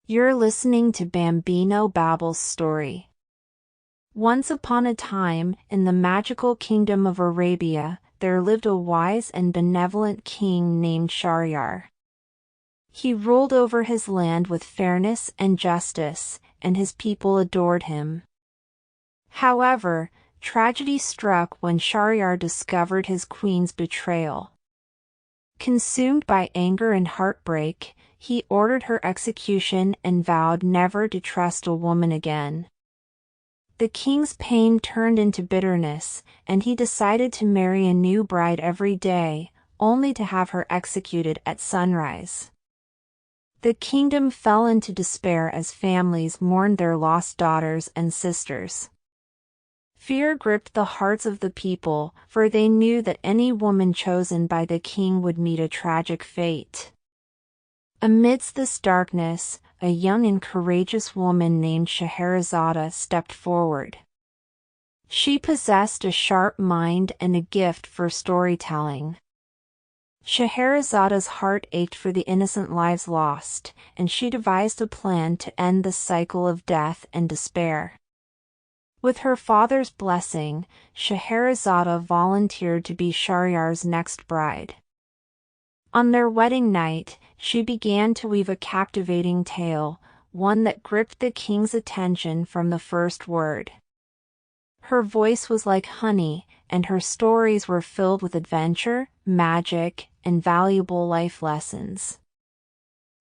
You're listening to BambinoBabble's story. Once upon a time, in the magical kingdom of Arabia, there lived a wise and benevolent king named Shahryar. He ruled over his land with fairness and justice, and his people adored him. However, tragedy struck when Shahryar discovered his queen's betrayal. Consumed by anger and heartbreak, he ordered her execution and vowed never to trust a woman again. The king's pain turned into bitterness, and he decided to marry a new bride every day, only to have her executed at sunrise. The kingdom fell into despair as families mourned their lost daughters and sisters. Fear gripped the hearts of the people, for they knew that any woman chosen by the king would meet a tragic fate. Amidst this darkness, a young and courageous woman named Scheherazade stepped forward. She possessed a sharp mind and a gift for storytelling. Scheherazade's heart ached for the innocent lives lost, and she devised a plan to end the cycle of death and despair. With her father's blessing, Scheherazade volunteered to be Shahryar's next bride. On their wedding night, she began to weave a captivating tale, one that gripped the king's attention from the first word. Her voice was like honey, and her stories were filled with adventure, magic, and valuable life lessons.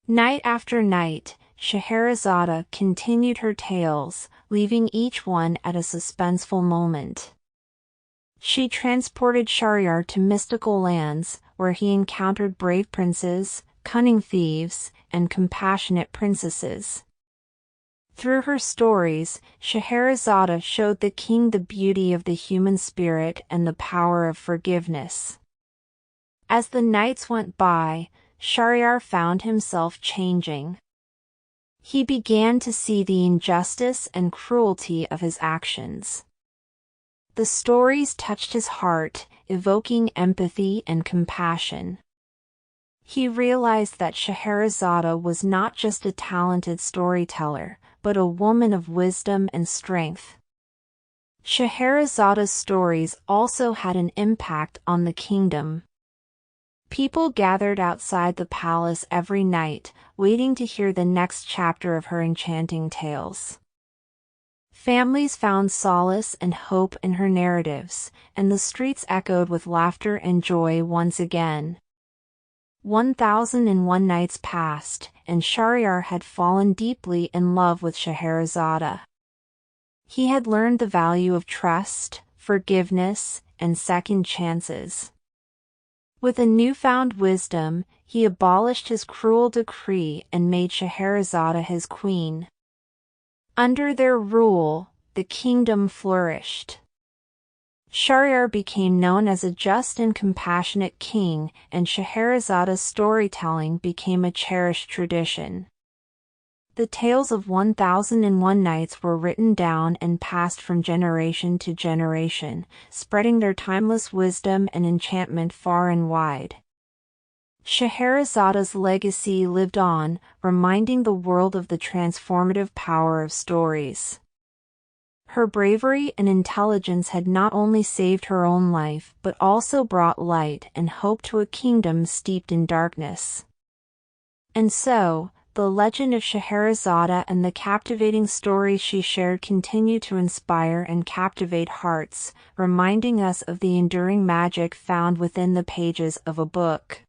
Night after night, Scheherazade continued her tales, leaving each one at a suspenseful moment. She transported Shahryar to mystical lands, where he encountered brave princes, cunning thieves, and compassionate princesses. Through her stories, Scheherazade showed the king the beauty of the human spirit and the power of forgiveness. As the nights went by, Shahryar found himself changing. He began to see the injustice and cruelty of his actions. The stories touched his heart, evoking empathy and compassion. He realized that Scheherazade was not just a talented storyteller, but a woman of wisdom and strength. Scheherazade's stories also had an impact on the kingdom. People gathered outside the palace every night, waiting to hear the next chapter of her enchanting tales. Families found solace and hope in her narratives, and the streets echoed with laughter and joy once again. 1001 nights passed, and Shahryar had fallen deeply in love with Scheherazade. He had learned the value of trust, forgiveness, and second chances. With a newfound wisdom, he abolished his cruel decree and made Scheherazade his queen. Under their rule, the kingdom flourished. Shahryar became known as a just and compassionate king, and Scheherazade's storytelling became a cherished tradition. The tales of 1001 Nights were written down and passed from generation to generation, spreading their timeless wisdom and enchantment far and wide. Scheherazade's legacy lived on, reminding the world of the transformative power of stories. Her bravery and intelligence had not only saved her own life but also brought light and hope to a kingdom steeped in darkness. And so, the legend of Scheherazade and the captivating stories she shared continue to inspire and captivate hearts, reminding us of the enduring magic found within the pages of a book.